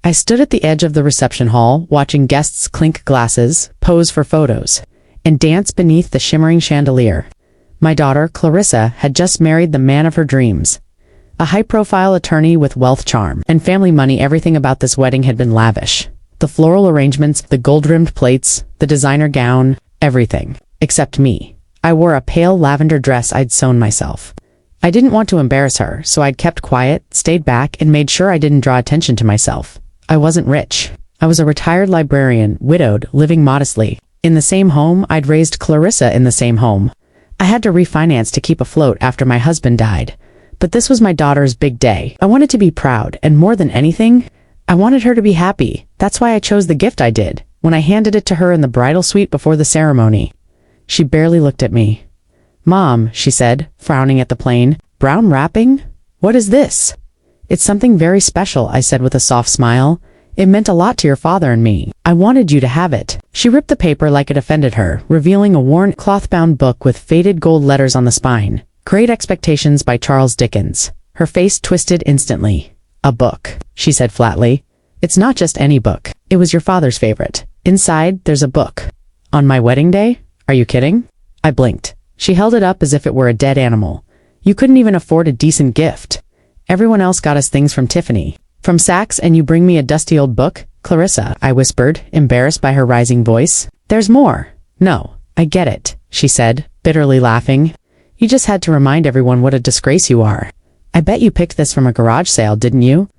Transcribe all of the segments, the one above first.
I stood at the edge of the reception hall, watching guests clink glasses, pose for photos, and dance beneath the shimmering chandelier. My daughter, Clarissa, had just married the man of her dreams. A high-profile attorney with wealth, charm, and family money. Everything about this wedding had been lavish. The floral arrangements, the gold-rimmed plates, the designer gown, everything. Except me. I wore a pale lavender dress I'd sewn myself. I didn't want to embarrass her, so I'd kept quiet, stayed back, and made sure I didn't draw attention to myself. I wasn't rich. I was a retired librarian, widowed, living modestly. In the same home, I'd raised Clarissa in the same home. I had to refinance to keep afloat after my husband died. But this was my daughter's big day. I wanted to be proud, and more than anything, I wanted her to be happy. That's why I chose the gift I did, when I handed it to her in the bridal suite before the ceremony. She barely looked at me. "Mom," she said, frowning at the plain, "brown wrapping? What is this?" "It's something very special," I said with a soft smile. "It meant a lot to your father and me. I wanted you to have it." She ripped the paper like it offended her, revealing a worn, cloth-bound book with faded gold letters on the spine. "Great Expectations" by Charles Dickens. Her face twisted instantly. "A book," she said flatly. "It's not just any book. It was your father's favorite. Inside, there's a book." "On my wedding day? Are you kidding?" I blinked. She held it up as if it were a dead animal. "You couldn't even afford a decent gift. Everyone else got us things from Tiffany. From Saks, and you bring me a dusty old book? Clarissa," I whispered, embarrassed by her rising voice. "There's more." "No, I get it," she said, bitterly laughing. "You just had to remind everyone what a disgrace you are. I bet you picked this from a garage sale, didn't you?"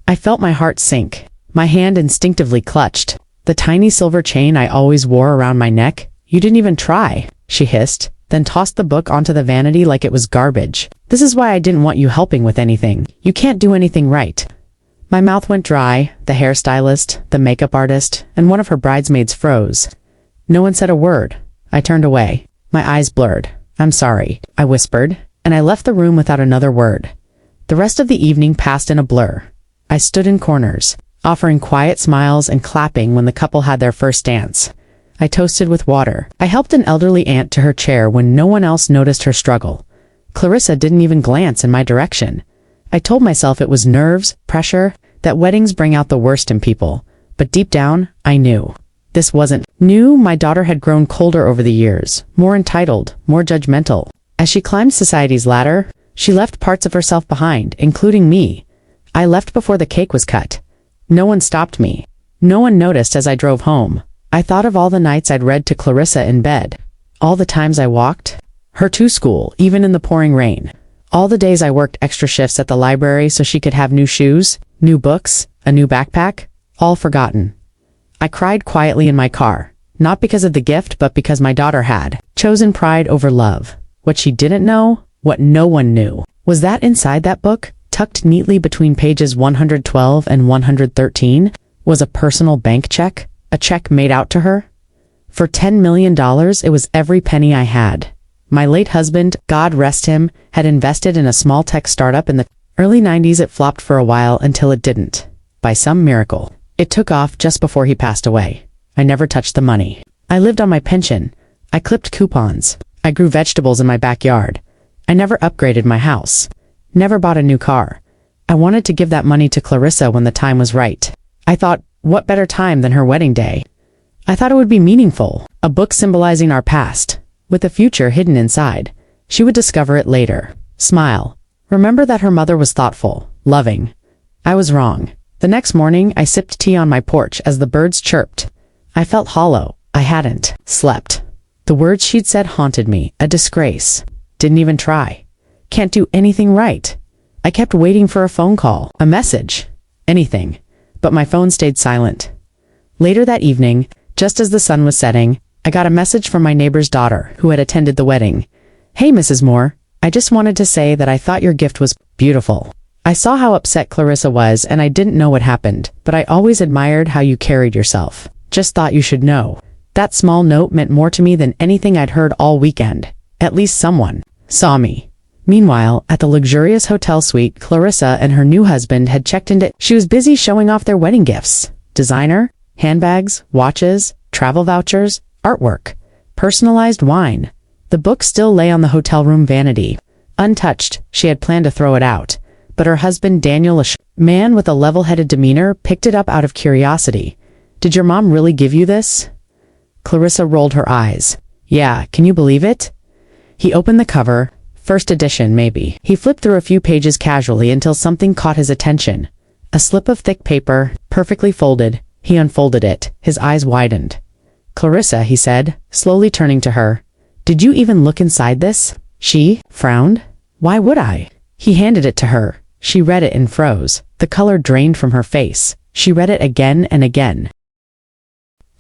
I felt my heart sink. My hand instinctively clutched. "The tiny silver chain I always wore around my neck? You didn't even try," she hissed, then tossed the book onto the vanity like it was garbage. "This is why I didn't want you helping with anything. You can't do anything right." My mouth went dry. The hairstylist, the makeup artist, and one of her bridesmaids froze. No one said a word. I turned away. My eyes blurred. "I'm sorry," I whispered, and I left the room without another word. The rest of the evening passed in a blur. I stood in corners, offering quiet smiles and clapping when the couple had their first dance. I toasted with water. I helped an elderly aunt to her chair when no one else noticed her struggle. Clarissa didn't even glance in my direction. I told myself it was nerves, pressure, that weddings bring out the worst in people. But deep down, I knew. This wasn't new. My daughter had grown colder over the years, more entitled, more judgmental. As she climbed society's ladder, she left parts of herself behind, including me. I left before the cake was cut. No one stopped me. No one noticed as I drove home. I thought of all the nights I'd read to Clarissa in bed. All the times I walked her to school, even in the pouring rain. All the days I worked extra shifts at the library so she could have new shoes, new books, a new backpack, all forgotten. I cried quietly in my car, not because of the gift but because my daughter had chosen pride over love. What she didn't know, what no one knew, was that inside that book, tucked neatly between pages 112 and 113, was a personal bank check, a check made out to her. For $10 million, it was every penny I had. My late husband, God rest him, had invested in a small tech startup in the early 90s. It flopped for a while until it didn't. By some miracle, it took off just before he passed away. I never touched the money. I lived on my pension. I clipped coupons. I grew vegetables in my backyard. I never upgraded my house. Never bought a new car. I wanted to give that money to Clarissa when the time was right. I thought, what better time than her wedding day? I thought it would be meaningful, a book symbolizing our past, with the future hidden inside. She would discover it later. Smile. Remember that her mother was thoughtful, loving. I was wrong. The next morning, I sipped tea on my porch as the birds chirped. I felt hollow. I hadn't slept. The words she'd said haunted me. A disgrace. Didn't even try. Can't do anything right. I kept waiting for a phone call, a message, anything. But my phone stayed silent. Later that evening, just as the sun was setting, I got a message from my neighbor's daughter, who had attended the wedding. "Hey, Mrs. Moore, I just wanted to say that I thought your gift was beautiful. I saw how upset Clarissa was and I didn't know what happened, but I always admired how you carried yourself. Just thought you should know." That small note meant more to me than anything I'd heard all weekend. At least someone saw me. Meanwhile, at the luxurious hotel suite, Clarissa and her new husband had checked into. She was busy showing off their wedding gifts. Designer, handbags, watches, travel vouchers, artwork, personalized wine. The book still lay on the hotel room vanity. Untouched, she had planned to throw it out. but her husband Daniel, a man with a level-headed demeanor, picked it up out of curiosity. Did your mom really give you this? Clarissa rolled her eyes. Yeah, can you believe it? He opened the cover. First edition, maybe. He flipped through a few pages casually until something caught his attention. A slip of thick paper, perfectly folded. He unfolded it. His eyes widened. Clarissa, he said, slowly turning to her. Did you even look inside this? She frowned. Why would I? He handed it to her. She read it and froze. The color drained from her face. She read it again and again.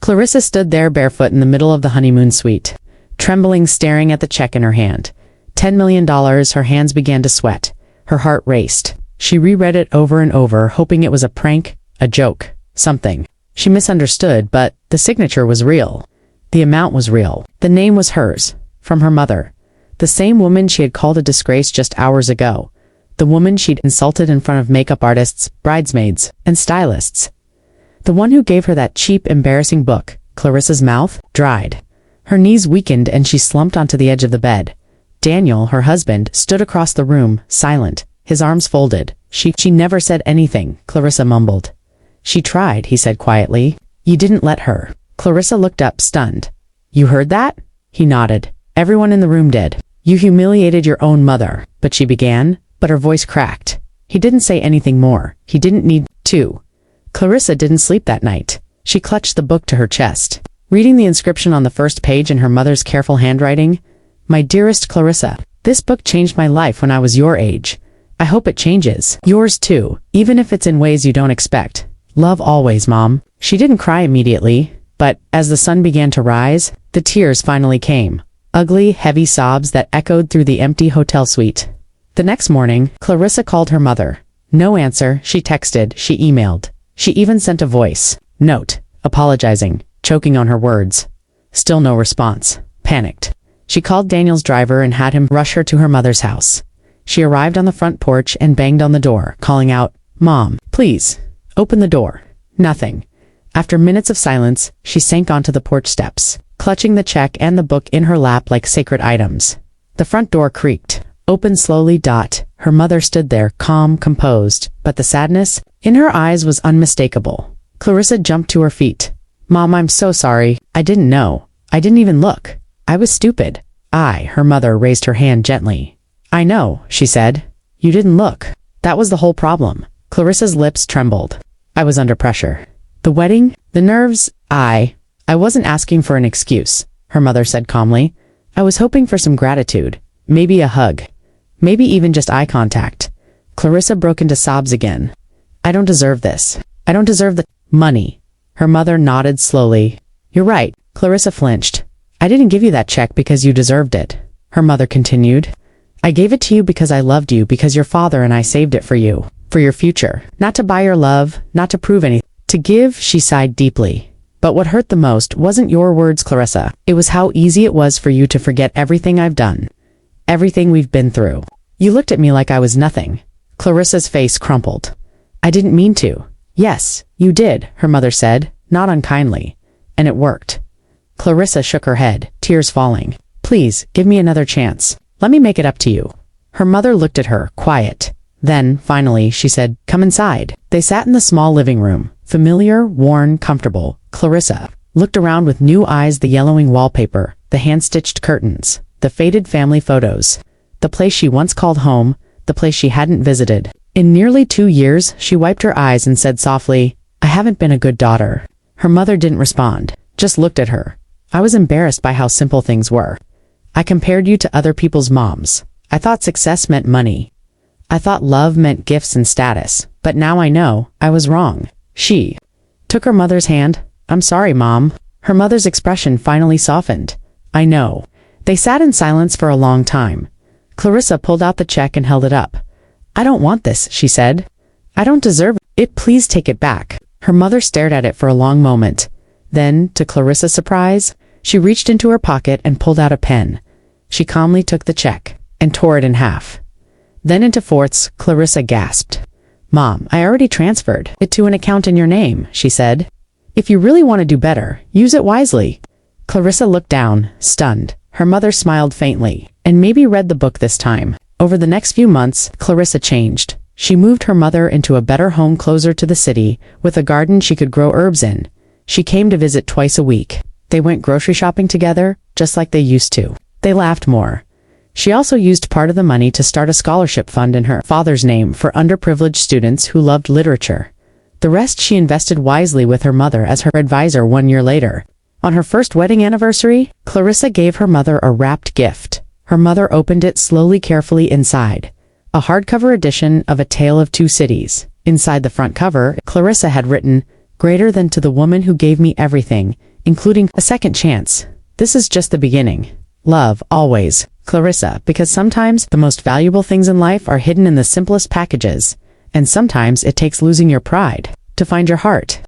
Clarissa stood there barefoot in the middle of the honeymoon suite, trembling, staring at the check in her hand. $10 million, her hands began to sweat. Her heart raced. She reread it over and over, hoping it was a prank, a joke, something. She misunderstood, but the signature was real. The amount was real. The name was hers, from her mother. The same woman she had called a disgrace just hours ago. The woman she'd insulted in front of makeup artists, bridesmaids, and stylists. The one who gave her that cheap, embarrassing book. Clarissa's mouth dried. Her knees weakened and she slumped onto the edge of the bed. Daniel, her husband, stood across the room, silent, his arms folded. She never said anything, Clarissa mumbled. She tried, he said quietly. You didn't let her. Clarissa looked up, stunned. You heard that? He nodded. Everyone in the room did. You humiliated your own mother, but she began, but her voice cracked. He didn't say anything more. He didn't need to. Clarissa didn't sleep that night. She clutched the book to her chest, reading the inscription on the first page in her mother's careful handwriting. My dearest Clarissa, this book changed my life when I was your age. I hope it changes. Yours too, even if it's in ways you don't expect. Love always, Mom. She didn't cry immediately, but as the sun began to rise, the tears finally came. Ugly, heavy sobs that echoed through the empty hotel suite. The next morning, Clarissa called her mother. No answer. She texted, she emailed. She even sent a voice note, apologizing, choking on her words. Still no response. Panicked. She called Daniel's driver and had him rush her to her mother's house. She arrived on the front porch and banged on the door, calling out, Mom, please, open the door. Nothing. After minutes of silence, she sank onto the porch steps, clutching the check and the book in her lap like sacred items. The front door creaked. Opened slowly. Her mother stood there, calm, composed, but the sadness in her eyes was unmistakable. Clarissa jumped to her feet. Mom, I'm so sorry. I didn't know. I didn't even look. I was stupid. Her mother raised her hand gently. I know, she said. You didn't look. That was the whole problem. Clarissa's lips trembled. I was under pressure. The wedding? The nerves? I wasn't asking for an excuse, her mother said calmly. I was hoping for some gratitude. Maybe a hug. Maybe even just eye contact. Clarissa broke into sobs again. I don't deserve this. I don't deserve the money. Her mother nodded slowly. You're right. Clarissa flinched. I didn't give you that check because you deserved it. Her mother continued. I gave it to you because I loved you, because your father and I saved it for you. For your future. Not to buy your love, not to prove anything. To give, she sighed deeply. But what hurt the most wasn't your words, Clarissa. It was how easy it was for you to forget everything I've done. Everything we've been through. You looked at me like I was nothing. Clarissa's face crumpled. I didn't mean to. Yes, you did, her mother said, not unkindly. And it worked. Clarissa shook her head, tears falling. Please, give me another chance. Let me make it up to you. Her mother looked at her, quiet. Then, finally, she said, come inside. They sat in the small living room, familiar, worn, comfortable. Clarissa looked around with new eyes, the yellowing wallpaper, the hand-stitched curtains, the faded family photos, the place she once called home, the place she hadn't visited. In nearly 2 years, she wiped her eyes and said softly, I haven't been a good daughter. Her mother didn't respond, just looked at her. I was embarrassed by how simple things were. I compared you to other people's moms. I thought success meant money. I thought love meant gifts and status, but now I know I was wrong. She took her mother's hand. I'm sorry, Mom. Her mother's expression finally softened. I know. They sat in silence for a long time. Clarissa pulled out the check and held it up. I don't want this, she said. I don't deserve it. Please take it back. Her mother stared at it for a long moment. Then, to Clarissa's surprise, she reached into her pocket and pulled out a pen. She calmly took the check and tore it in half. Then into fourths, Clarissa gasped. Mom, I already transferred it to an account in your name, she said. If you really want to do better, use it wisely. Clarissa looked down, stunned. Her mother smiled faintly, and maybe read the book this time. Over the next few months, Clarissa changed. She moved her mother into a better home closer to the city, with a garden she could grow herbs in. She came to visit twice a week. They went grocery shopping together, just like they used to. They laughed more. She also used part of the money to start a scholarship fund in her father's name for underprivileged students who loved literature. The rest she invested wisely with her mother as her advisor 1 year later. On her first wedding anniversary, Clarissa gave her mother a wrapped gift. Her mother opened it slowly, carefully inside. A hardcover edition of A Tale of Two Cities. Inside the front cover, Clarissa had written, "Greater than to the woman who gave me everything, including a second chance. This is just the beginning. Love, always, Clarissa," because sometimes the most valuable things in life are hidden in the simplest packages, and sometimes it takes losing your pride to find your heart.